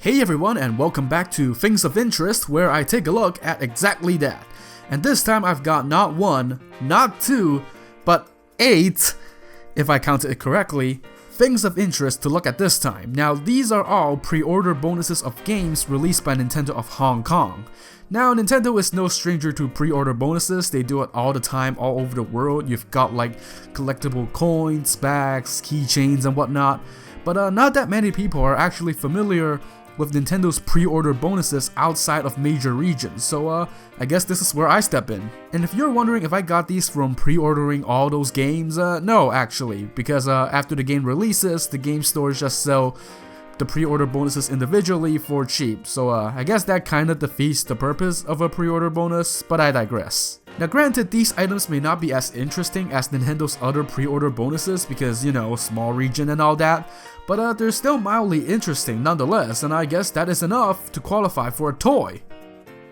Hey everyone, and welcome back to Things of Interest, where I take a look at exactly that. And this time I've got not one, not two, but 8, if I counted it correctly, things of interest to look at this time. Now these are all pre-order bonuses of games released by Nintendo of Hong Kong. Now Nintendo is no stranger to pre-order bonuses, they do it all the time all over the world. You've got like collectible coins, bags, keychains and whatnot. But not that many people are actually familiar with Nintendo's pre-order bonuses outside of major regions, so I guess this is where I step in. And if you're wondering if I got these from pre-ordering all those games, no actually, because after the game releases, the game stores just sell the pre-order bonuses individually for cheap, so I guess that kinda defeats the purpose of a pre-order bonus, but I digress. Now granted, these items may not be as interesting as Nintendo's other pre-order bonuses because, you know, small region and all that, but they're still mildly interesting nonetheless, and I guess that is enough to qualify for a toy.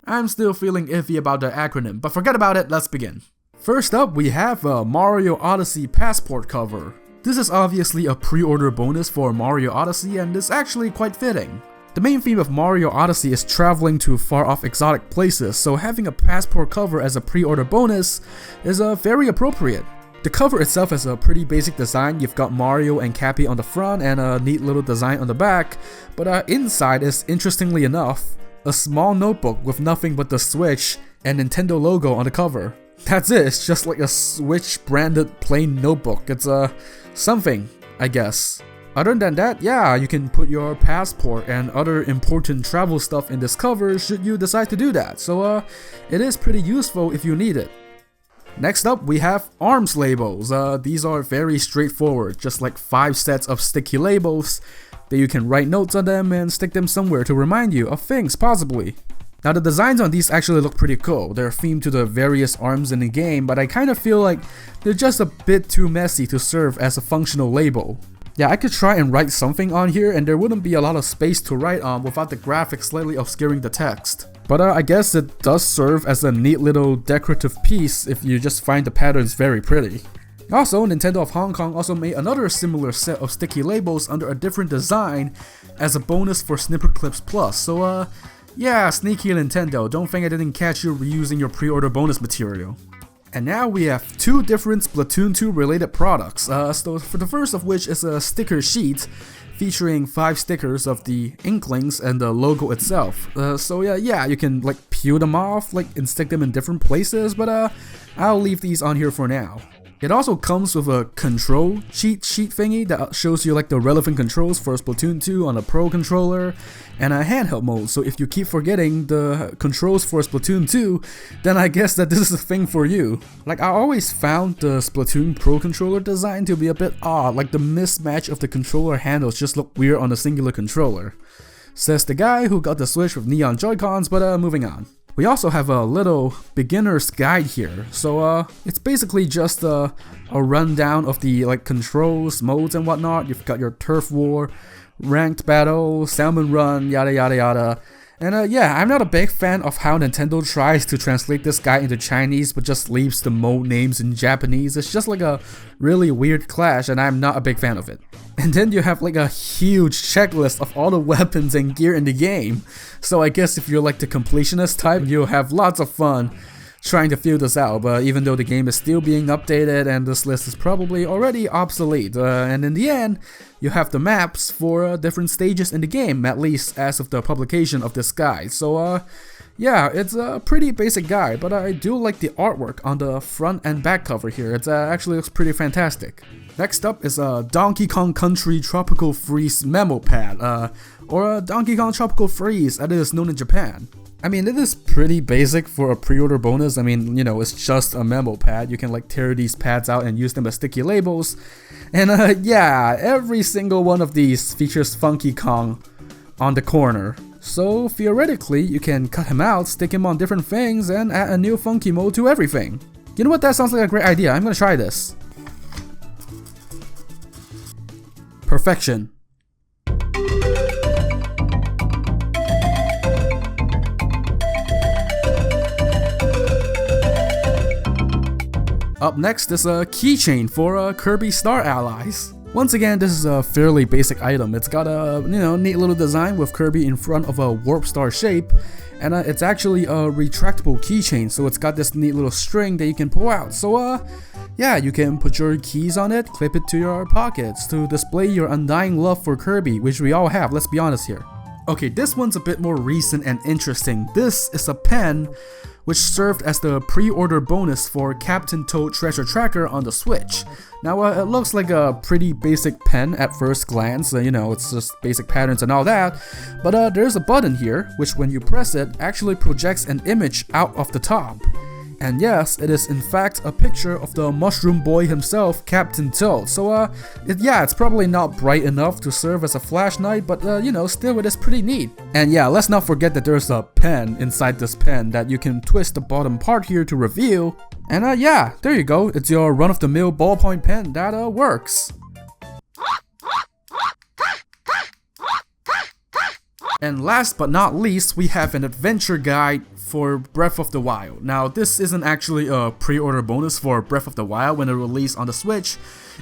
I'm still feeling iffy about the acronym, but forget about it, let's begin. First up, we have a Mario Odyssey passport cover. This is obviously a pre-order bonus for Mario Odyssey and is actually quite fitting. The main theme of Mario Odyssey is traveling to far-off exotic places, so having a passport cover as a pre-order bonus is very appropriate. The cover itself has a pretty basic design. You've got Mario and Cappy on the front and a neat little design on the back, but inside is, interestingly enough, a small notebook with nothing but the Switch and Nintendo logo on the cover. That's it, it's just like a Switch branded plain notebook. It's something, I guess. Other than that, yeah, you can put your passport and other important travel stuff in this cover should you decide to do that, so it is pretty useful if you need it. Next up, we have arms labels. These are very straightforward, just like 5 sets of sticky labels that you can write notes on them and stick them somewhere to remind you of things, possibly. Now the designs on these actually look pretty cool. They're themed to the various arms in the game, but I kind of feel like they're just a bit too messy to serve as a functional label. Yeah, I could try and write something on here and there wouldn't be a lot of space to write on without the graphics slightly obscuring the text. But I guess it does serve as a neat little decorative piece if you just find the patterns very pretty. Also, Nintendo of Hong Kong also made another similar set of sticky labels under a different design as a bonus for Snipper Clips Plus, so yeah, sneaky Nintendo, don't think I didn't catch you reusing your pre-order bonus material. And now we have 2 different Splatoon 2 related products, so for the first of which is a sticker sheet featuring 5 stickers of the Inklings and the logo itself. So yeah, you can like peel them off and stick them in different places, but I'll leave these on here for now. It also comes with a control cheat sheet thingy that shows you like the relevant controls for Splatoon 2 on a Pro controller and a handheld mode, so if you keep forgetting the controls for Splatoon 2, then I guess that this is a thing for you. Like, I always found the Splatoon Pro controller design to be a bit odd, like the mismatch of the controller handles just look weird on a singular controller. Says the guy who got the Switch with neon Joy-Cons, but moving on. We also have a little beginner's guide here, so it's basically just a rundown of the controls, modes and whatnot. You've got your Turf War, Ranked Battle, Salmon Run, yada yada yada. And yeah, I'm not a big fan of how Nintendo tries to translate this guide into Chinese but just leaves the mode names in Japanese. It's just like a really weird clash and I'm not a big fan of it. And then you have like a huge checklist of all the weapons and gear in the game. So I guess if you're like the completionist type, you'll have lots of fun trying to fill this out, but even though the game is still being updated and this list is probably already obsolete, and in the end, you have the maps for different stages in the game, at least as of the publication of this guide. So yeah, it's a pretty basic guide, but I do like the artwork on the front and back cover here. It actually looks pretty fantastic. Next up is a Donkey Kong Country Tropical Freeze memo pad, or a Donkey Kong Tropical Freeze as it is known in Japan. I mean, it is pretty basic for a pre-order bonus. I mean, you know, it's just a memo pad. You can like tear these pads out and use them as sticky labels. And yeah, every single one of these features Funky Kong on the corner. So theoretically, you can cut him out, stick him on different things, and add a new funky mode to everything. You know what, that sounds like a great idea. I'm gonna try this. Perfection. Up next is a keychain for Kirby Star Allies. Once again, this is a fairly basic item. It's got a neat little design with Kirby in front of a warp star shape, and it's actually a retractable keychain, so it's got this neat little string that you can pull out. So yeah, you can put your keys on it, clip it to your pockets to display your undying love for Kirby, which we all have, let's be honest here. Okay, this one's a bit more recent and interesting. This is a pen which served as the pre-order bonus for Captain Toad Treasure Tracker on the Switch. Now it looks like a pretty basic pen at first glance, it's just basic patterns and all that, but there's a button here which when you press it actually projects an image out of the top. And yes, it is in fact a picture of the Mushroom Boy himself, Captain Toad. So it's probably not bright enough to serve as a flashlight, but still it is pretty neat. And yeah, let's not forget that there's a pen inside this pen that you can twist the bottom part here to reveal. And yeah, there you go, it's your run-of-the-mill ballpoint pen that works. And last but not least, we have an adventure guide for Breath of the Wild. Now, this isn't actually a pre-order bonus for Breath of the Wild when it released on the Switch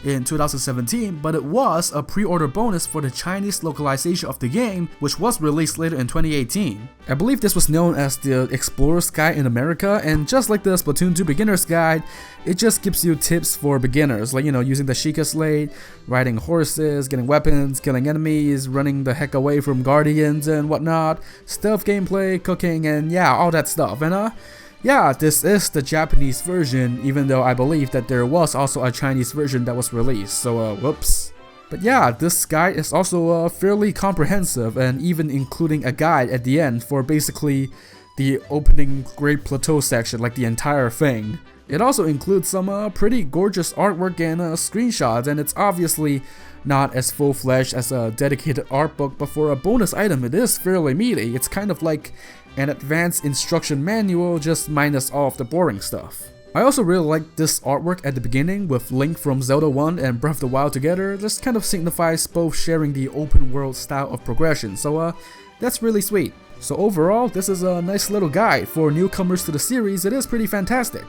in 2017, but it was a pre-order bonus for the Chinese localization of the game, which was released later in 2018. I believe this was known as the Explorer's Guide in America, and just like the Splatoon 2 Beginner's Guide, it just gives you tips for beginners, like using the Sheikah Slate, riding horses, getting weapons, killing enemies, running the heck away from guardians and whatnot, stealth gameplay, cooking, and yeah, all that stuff. And yeah, this is the Japanese version, even though I believe that there was also a Chinese version that was released, so whoops. But yeah, this guide is also fairly comprehensive, and even including a guide at the end for basically the opening Great Plateau section, like the entire thing. It also includes some pretty gorgeous artwork and screenshots, and it's obviously not as full-fledged as a dedicated art book, but for a bonus item it is fairly meaty. It's kind of like an advanced instruction manual, just minus all of the boring stuff. I also really like this artwork at the beginning with Link from Zelda 1 and Breath of the Wild together. This kind of signifies both sharing the open world style of progression, so that's really sweet. So overall, this is a nice little guide for newcomers to the series. It is pretty fantastic.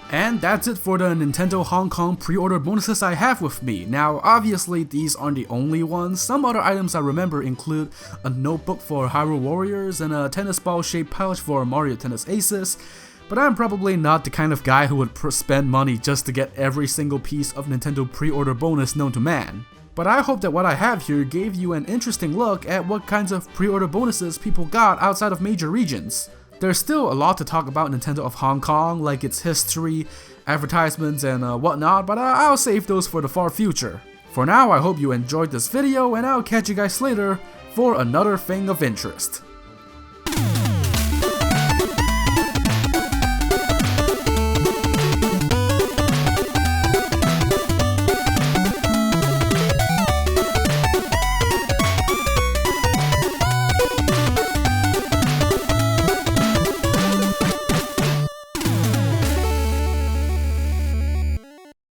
And that's it for the Nintendo Hong Kong pre-order bonuses I have with me. Now obviously these aren't the only ones. Some other items I remember include a notebook for Hyrule Warriors and a tennis ball shaped pouch for Mario Tennis Aces, but I'm probably not the kind of guy who would spend money just to get every single piece of Nintendo pre-order bonus known to man. But I hope that what I have here gave you an interesting look at what kinds of pre-order bonuses people got outside of major regions. There's still a lot to talk about Nintendo of Hong Kong, like its history, advertisements, and whatnot, but I'll save those for the far future. For now, I hope you enjoyed this video, and I'll catch you guys later for another thing of interest.